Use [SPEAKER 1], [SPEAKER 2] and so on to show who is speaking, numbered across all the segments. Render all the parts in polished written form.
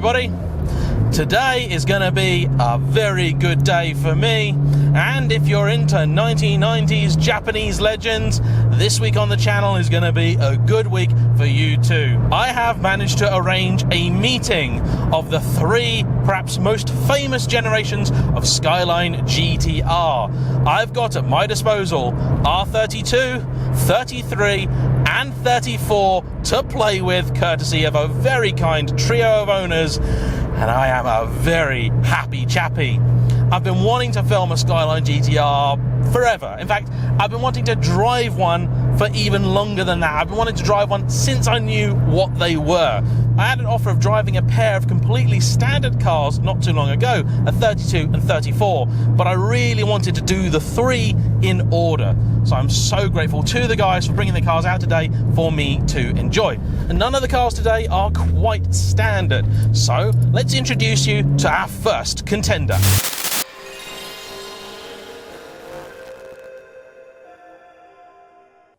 [SPEAKER 1] everybody. Today is going to be a very good day for me, and if you're into 1990s Japanese legends, this week on the channel is going to be a good week for you too. I have managed to arrange a meeting of the three perhaps most famous generations of Skyline GT-R. I've got at my disposal R32, 33 and 34 to play with, courtesy of a very kind trio of owners, and I am a very happy chappy. I've been wanting to film a Skyline GT-R forever. In fact, I've been wanting to drive one for even longer than that. I've been wanting to drive one since I knew what they were. I had an offer of driving a pair of completely standard cars not too long ago, a 32 and 34, but I really wanted to do the three in order. So I'm so grateful to the guys for bringing the cars out today for me to enjoy. And none of the cars today are quite standard. So let's introduce you to our first contender.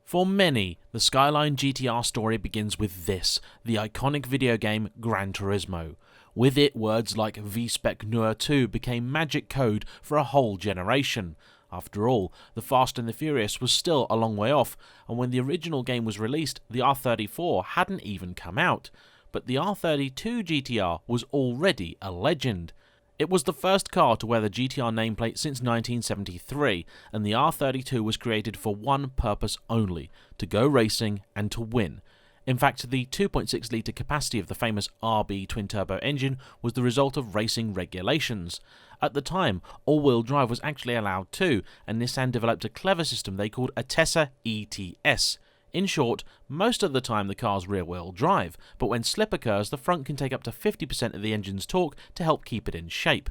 [SPEAKER 1] For many, the Skyline GT-R story begins with this, the iconic video game Gran Turismo. With it, words like V-Spec Noir 2 became magic code for a whole generation. After all, the Fast and the Furious was still a long way off, and when the original game was released, the R34 hadn't even come out. But the R32 GT-R was already a legend. It was the first car to wear the GT-R nameplate since 1973, and the R32 was created for one purpose only, to go racing and to win. In fact, the 2.6 litre capacity of the famous RB twin-turbo engine was the result of racing regulations. At the time, all-wheel drive was actually allowed too, and Nissan developed a clever system they called a Tessa ETS. In short, most of the time the car's rear-wheel drive, but when slip occurs, the front can take up to 50% of the engine's torque to help keep it in shape.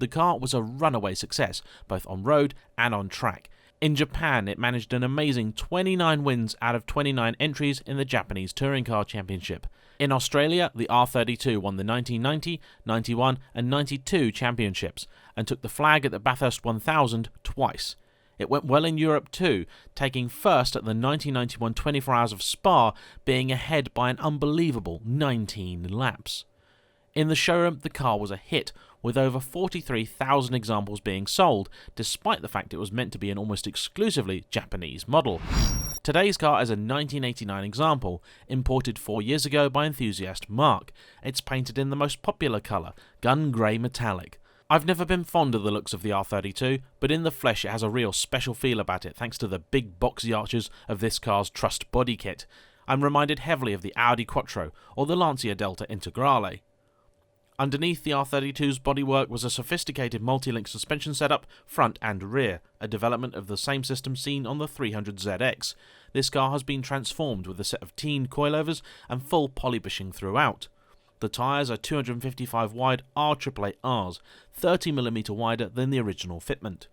[SPEAKER 1] The car was a runaway success, both on road and on track. In Japan, it managed an amazing 29 wins out of 29 entries in the Japanese Touring Car Championship. In Australia, the R32 won the 1990, 91 and 92 championships, and took the flag at the Bathurst 1000 twice. It went well in Europe too, taking first at the 1991 24 Hours of Spa, being ahead by an unbelievable 19 laps. In the showroom, the car was a hit, with over 43,000 examples being sold, despite the fact it was meant to be an almost exclusively Japanese model. Today's car is a 1989 example, imported 4 years ago by enthusiast Mark. It's painted in the most popular colour, gun grey metallic. I've never been fond of the looks of the R32, but in the flesh it has a real special feel about it thanks to the big boxy arches of this car's trussed body kit. I'm reminded heavily of the Audi Quattro or the Lancia Delta Integrale. Underneath the R32's bodywork was a sophisticated multi-link suspension setup, front and rear, a development of the same system seen on the 300ZX. This car has been transformed with a set of teen coilovers and full polybushing throughout. The tyres are 255 wide R888Rs, 30mm wider than the original fitment.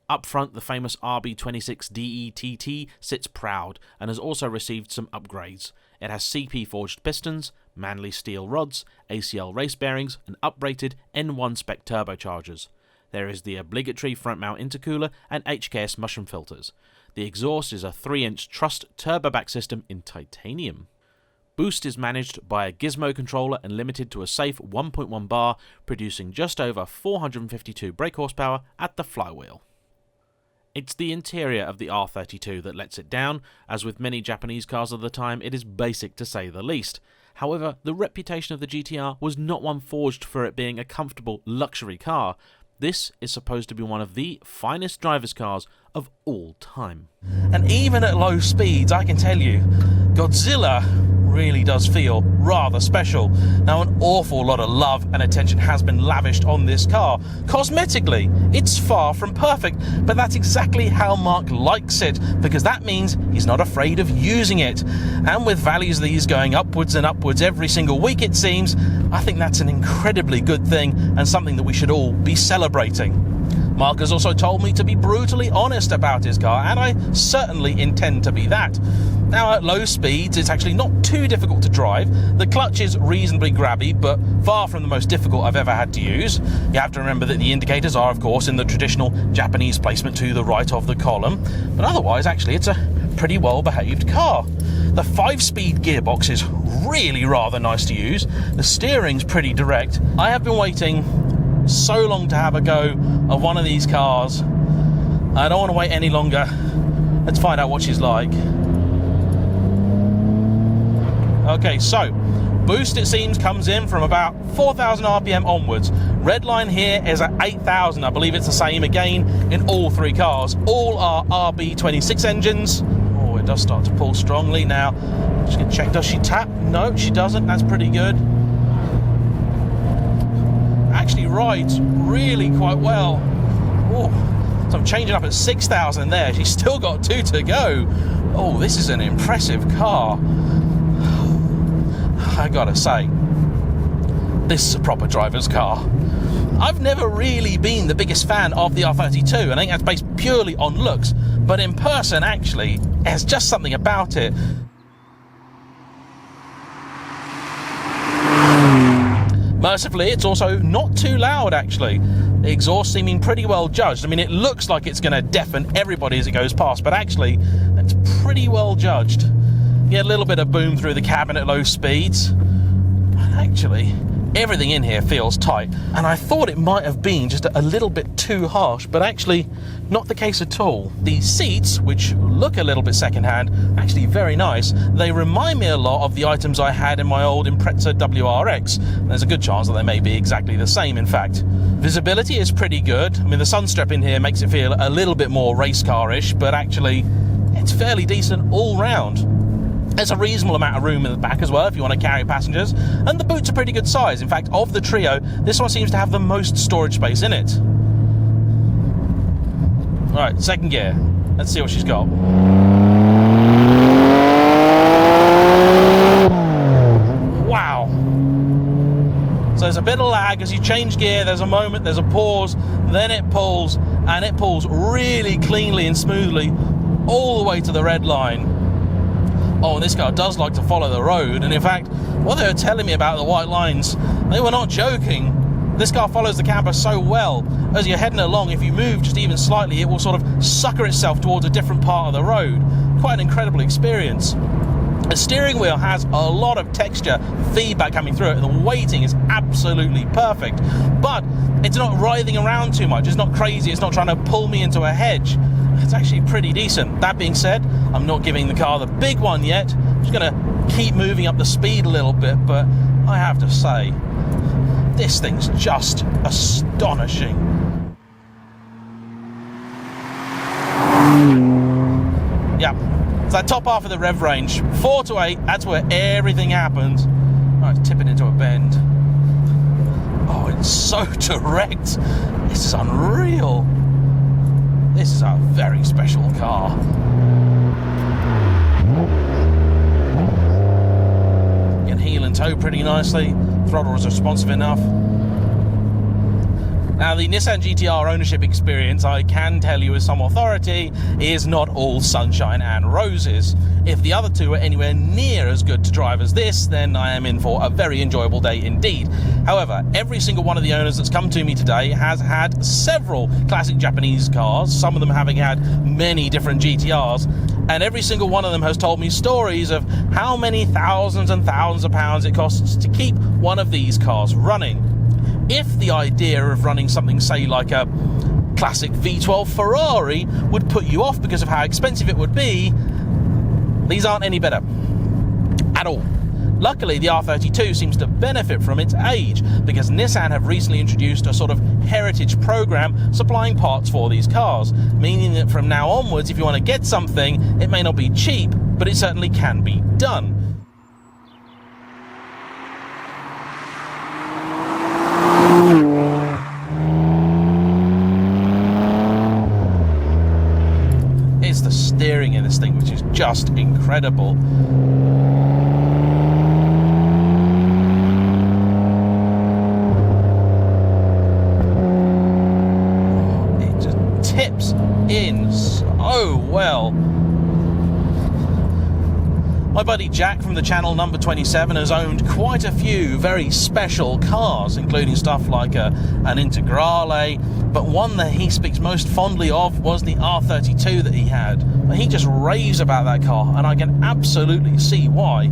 [SPEAKER 1] Up front, the famous RB26 DETT sits proud and has also received some upgrades. It has CP forged pistons, Manley steel rods, ACL race bearings and uprated N1 spec turbochargers. There is the obligatory front mount intercooler and HKS mushroom filters. The exhaust is a 3-inch trussed turboback system in titanium. Boost is managed by a gizmo controller and limited to a safe 1.1 bar, producing just over 452 brake horsepower at the flywheel. It's the interior of the R32 that lets it down, as with many Japanese cars of the time, it is basic to say the least. However, the reputation of the GT-R was not one forged for it being a comfortable luxury car. This is supposed to be one of the finest driver's cars of all time. And even at low speeds, I can tell you, Godzilla really does feel rather special. Now, an awful lot of love and attention has been lavished on this car. Cosmetically, it's far from perfect, but that's exactly how Mark likes it, because that means he's not afraid of using it. And with values of these going upwards and upwards every single week, it seems, I think that's an incredibly good thing and something that we should all be celebrating. Mark has also told me to be brutally honest about his car, and I certainly intend to be that. Now, at low speeds, it's actually not too difficult to drive. The clutch is reasonably grabby, but far from the most difficult I've ever had to use. You have to remember that the indicators are, of course, in the traditional Japanese placement to the right of the column, but otherwise, actually, it's a pretty well-behaved car. The 5-speed gearbox is really rather nice to use. The steering's pretty direct. I have been waiting so long to have a go of one of these cars. I don't want to wait any longer. Let's find out what she's like. Okay, so boost, it seems, comes in from about 4,000 RPM onwards. Red line here is at 8,000. I believe it's the same again in all three cars. All are RB26 engines. Oh, it does start to pull strongly now. Just gonna check, does she tap? No, she doesn't. That's pretty good. Actually rides really quite well. Oh, so I'm changing up at 6,000 there. She's still got 2 to go. Oh, this is an impressive car. I gotta say, this is a proper driver's car. I've never really been the biggest fan of the R32, and I think that's based purely on looks, but in person, actually, there's just something about it. Mercifully, it's also not too loud, actually. The exhaust seeming pretty well judged. I mean, it looks like it's going to deafen everybody as it goes past, but actually, that's pretty well judged. You get a little bit of boom through the cabin at low speeds. Actually, everything in here feels tight, and I thought it might have been just a little bit too harsh, but actually not the case at all. These seats, which look a little bit secondhand, actually very nice. They remind me a lot of the items I had in my old Impreza WRX. There's a good chance that they may be exactly the same, in fact. Visibility is pretty good. I mean, the sunstrap in here makes it feel a little bit more race car-ish, but actually it's fairly decent all round. There's a reasonable amount of room in the back as well if you want to carry passengers, and the boot's a pretty good size. In fact, of the trio, this one seems to have the most storage space in it. Alright, second gear. Let's see what she's got. Wow! So there's a bit of lag as you change gear. There's a moment, there's a pause, then it pulls, and it pulls really cleanly and smoothly all the way to the red line. Oh, and this car does like to follow the road, and in fact, what they were telling me about the white lines, they were not joking. This car follows the camber so well. As you're heading along, if you move just even slightly, it will sort of sucker itself towards a different part of the road. Quite an incredible experience. The steering wheel has a lot of texture feedback coming through it, and the weighting is absolutely perfect. But it's not writhing around too much. It's not crazy. It's not trying to pull me into a hedge. It's actually pretty decent. That being said, I'm not giving the car the big one yet. I'm just going to keep moving up the speed a little bit, but I have to say, this thing's just astonishing. Yeah, it's that top half of the rev range. 4 to 8, that's where everything happens. Oh, it's tipping into a bend. Oh, it's so direct. This is unreal. This is a very special car. You can heel and toe pretty nicely. Throttle is responsive enough. Now, the Nissan GT-R ownership experience, I can tell you with some authority, is not all sunshine and roses. If the other two are anywhere near as good to drive as this, then I am in for a very enjoyable day indeed. However, every single one of the owners that's come to me today has had several classic Japanese cars, some of them having had many different GT-Rs, and every single one of them has told me stories of how many thousands and thousands of pounds it costs to keep one of these cars running. If the idea of running something, say, like a classic V12 Ferrari would put you off because of how expensive it would be, these aren't any better at all. Luckily, the R32 seems to benefit from its age, because Nissan have recently introduced a sort of heritage program supplying parts for these cars, meaning that from now onwards, if you want to get something, it may not be cheap, but it certainly can be done. It's the steering in this thing which is just incredible. It just tips in so well. My buddy Jack from the channel number 27 has owned quite a few very special cars, including stuff like an Integrale, but one that he speaks most fondly of was the R32 that he had. He just raves about that car, and I can absolutely see why.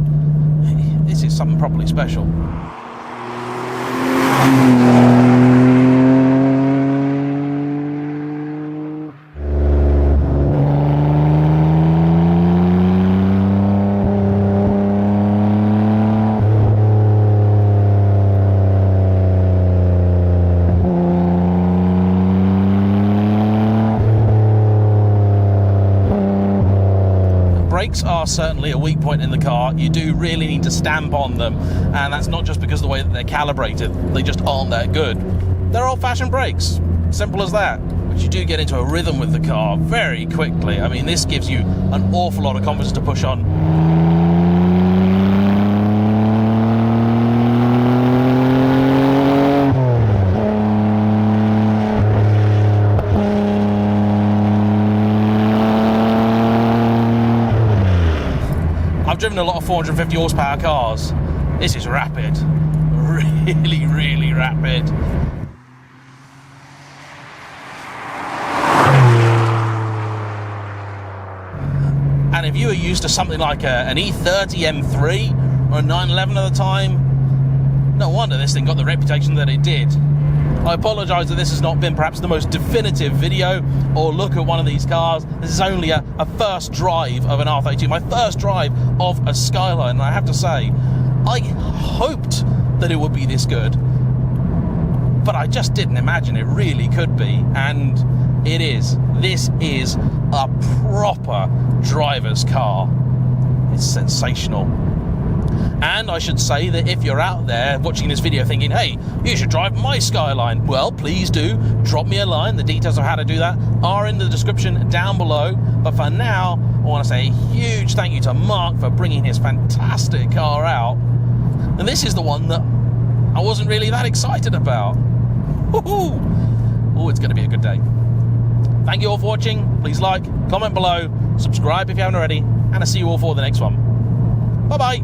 [SPEAKER 1] This is something properly special. Brakes are certainly a weak point in the car. You do really need to stamp on them, and that's not just because of the way that they're calibrated. They just aren't that good. They're old-fashioned brakes, simple as that. But you do get into a rhythm with the car very quickly. I mean, this gives you an awful lot of confidence to push on. I've driven a lot of 450 horsepower cars. This is rapid. Really, really rapid. And if you were used to something like an E30 M3 or a 911 at the time, no wonder this thing got the reputation that it did. I apologise that this has not been perhaps the most definitive video or look at one of these cars. This is only a first drive of an R32, my first drive of a Skyline, and I have to say, I hoped that it would be this good, but I just didn't imagine it really could be, and it is. This is a proper driver's car. It's sensational. And I should say that if you're out there watching this video thinking, hey, you should drive my Skyline, well, please do. Drop me a line. The details of how to do that are in the description down below. But for now, I want to say a huge thank you to Mark for bringing his fantastic car out. And this is the one that I wasn't really that excited about. Woohoo! Oh, it's going to be a good day. Thank you all for watching. Please like, comment below, subscribe if you haven't already, and I'll see you all for the next one. Bye-bye.